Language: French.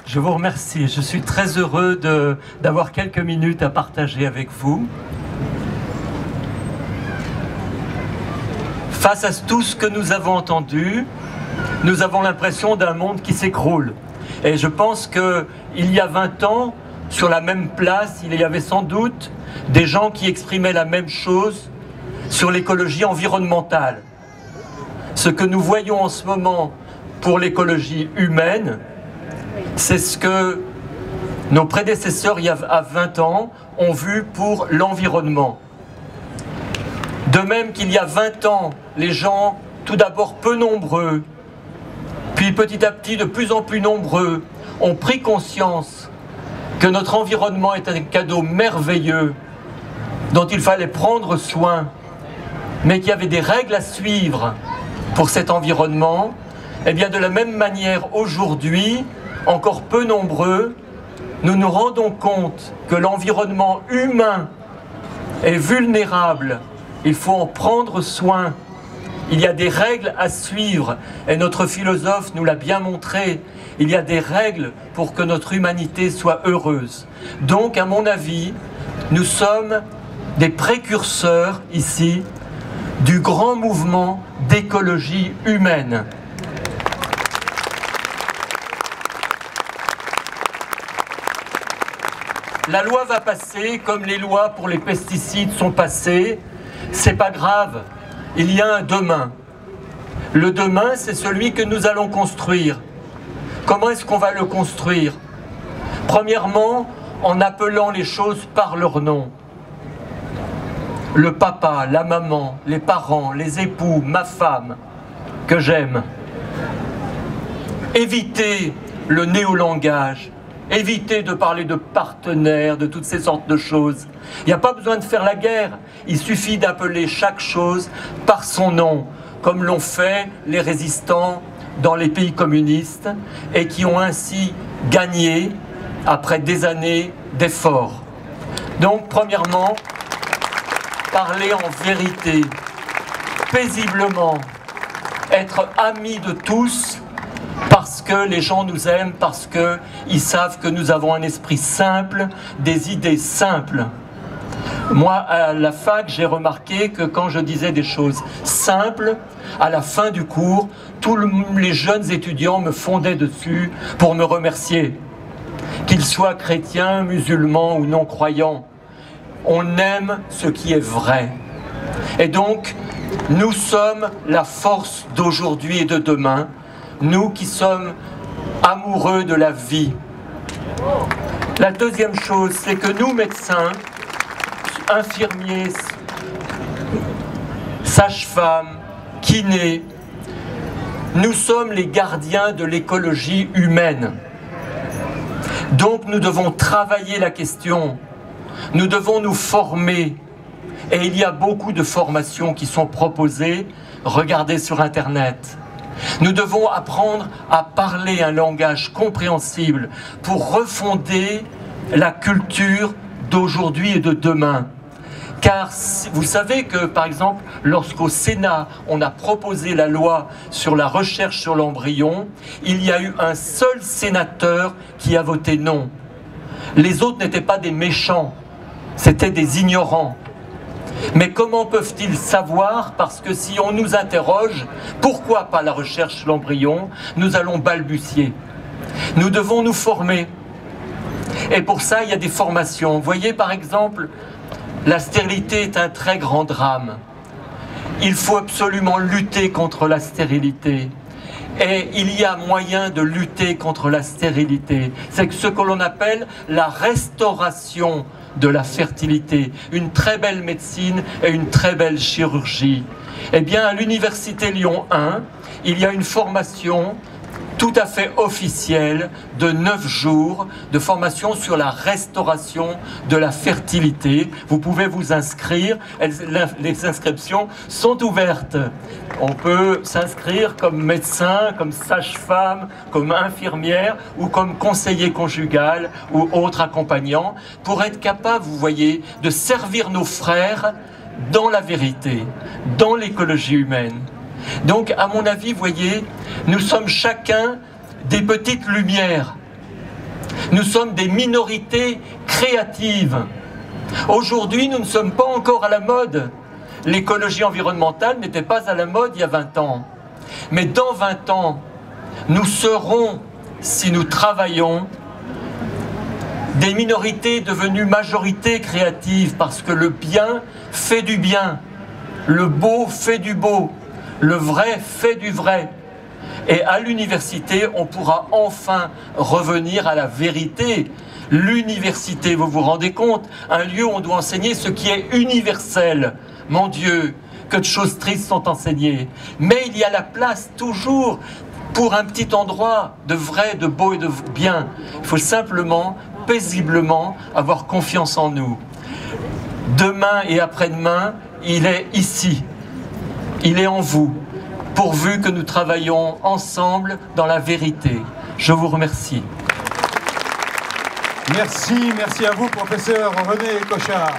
Je vous remercie. Je suis très heureux d'avoir quelques minutes à partager avec vous. Face à tout ce que nous avons entendu, nous avons l'impression d'un monde qui s'écroule. Et je pense qu'il y a 20 ans, sur la même place, il y avait sans doute des gens qui exprimaient la même chose sur l'écologie environnementale. Ce que nous voyons en ce moment pour l'écologie humaine, c'est ce que nos prédécesseurs, il y a 20 ans, ont vu pour l'environnement. De même qu'il y a 20 ans, les gens, tout d'abord peu nombreux, puis petit à petit de plus en plus nombreux, ont pris conscience que notre environnement est un cadeau merveilleux dont il fallait prendre soin, mais qu'il y avait des règles à suivre pour cet environnement. Et bien de la même manière, aujourd'hui, encore peu nombreux, nous nous rendons compte que l'environnement humain est vulnérable. Il faut en prendre soin. Il y a des règles à suivre et notre philosophe nous l'a bien montré. Il y a des règles pour que notre humanité soit heureuse. Donc, à mon avis, nous sommes des précurseurs ici du grand mouvement d'écologie humaine. La loi va passer comme les lois pour les pesticides sont passées. C'est pas grave, il y a un demain. Le demain, c'est celui que nous allons construire. Comment est-ce qu'on va le construire? Premièrement, en appelant les choses par leur nom. Le papa, la maman, les parents, les époux, ma femme, que j'aime. Évitez le néolangage. Évitez de parler de partenaires, de toutes ces sortes de choses. Il n'y a pas besoin de faire la guerre. Il suffit d'appeler chaque chose par son nom, comme l'ont fait les résistants dans les pays communistes et qui ont ainsi gagné après des années d'efforts. Donc, premièrement, parler en vérité, paisiblement, être amis de tous, parce que les gens nous aiment, parce qu'ils savent que nous avons un esprit simple, des idées simples. Moi, à la fac, j'ai remarqué que quand je disais des choses simples, à la fin du cours, tous les jeunes étudiants me fondaient dessus pour me remercier. Qu'ils soient chrétiens, musulmans ou non-croyants, on aime ce qui est vrai. Et donc, nous sommes la force d'aujourd'hui et de demain. Nous qui sommes amoureux de la vie. La deuxième chose, c'est que nous, médecins, infirmiers, sages-femmes, kinés, nous sommes les gardiens de l'écologie humaine. Donc nous devons travailler la question, nous devons nous former. Et il y a beaucoup de formations qui sont proposées, regardez sur Internet. Nous devons apprendre à parler un langage compréhensible pour refonder la culture d'aujourd'hui et de demain. Car vous savez que, par exemple, lorsqu'au Sénat, on a proposé la loi sur la recherche sur l'embryon, il y a eu un seul sénateur qui a voté non. Les autres n'étaient pas des méchants, c'étaient des ignorants. Mais comment peuvent-ils savoir? Parce que si on nous interroge, pourquoi pas la recherche sur l'embryon? Nous allons balbutier. Nous devons nous former. Et pour ça, il y a des formations. Vous voyez, par exemple, la stérilité est un très grand drame. Il faut absolument lutter contre la stérilité. Et il y a moyen de lutter contre la stérilité. C'est ce que l'on appelle la restauration de la fertilité, une très belle médecine et une très belle chirurgie. Eh bien, à l'université Lyon 1, il y a une formation tout à fait officielle de 9 jours de formation sur la restauration de la fertilité. Vous pouvez vous inscrire, les inscriptions sont ouvertes. On peut s'inscrire comme médecin, comme sage-femme, comme infirmière ou comme conseiller conjugal ou autre accompagnant pour être capable, vous voyez, de servir nos frères dans la vérité, dans l'écologie humaine. Donc, à mon avis, vous voyez, nous sommes chacun des petites lumières Nous sommes des minorités créatives. Aujourd'hui, nous ne sommes pas encore à la mode. L'écologie environnementale n'était pas à la mode il y a 20 ans. Mais dans 20 ans, nous serons, si nous travaillons, des minorités devenues majorités créatives, parce que le bien fait du bien, le beau fait du beau, le vrai fait du vrai. Et à l'université, on pourra enfin revenir à la vérité. L'université, vous vous rendez compte, un lieu où on doit enseigner ce qui est universel. Mon Dieu, que de choses tristes sont enseignées. Mais il y a la place toujours pour un petit endroit de vrai, de beau et de bien. Il faut simplement, paisiblement, avoir confiance en nous. Demain et après-demain, il est ici. Il est en vous, pourvu que nous travaillons ensemble dans la vérité. Je vous remercie. Merci à vous, professeur René Cochard.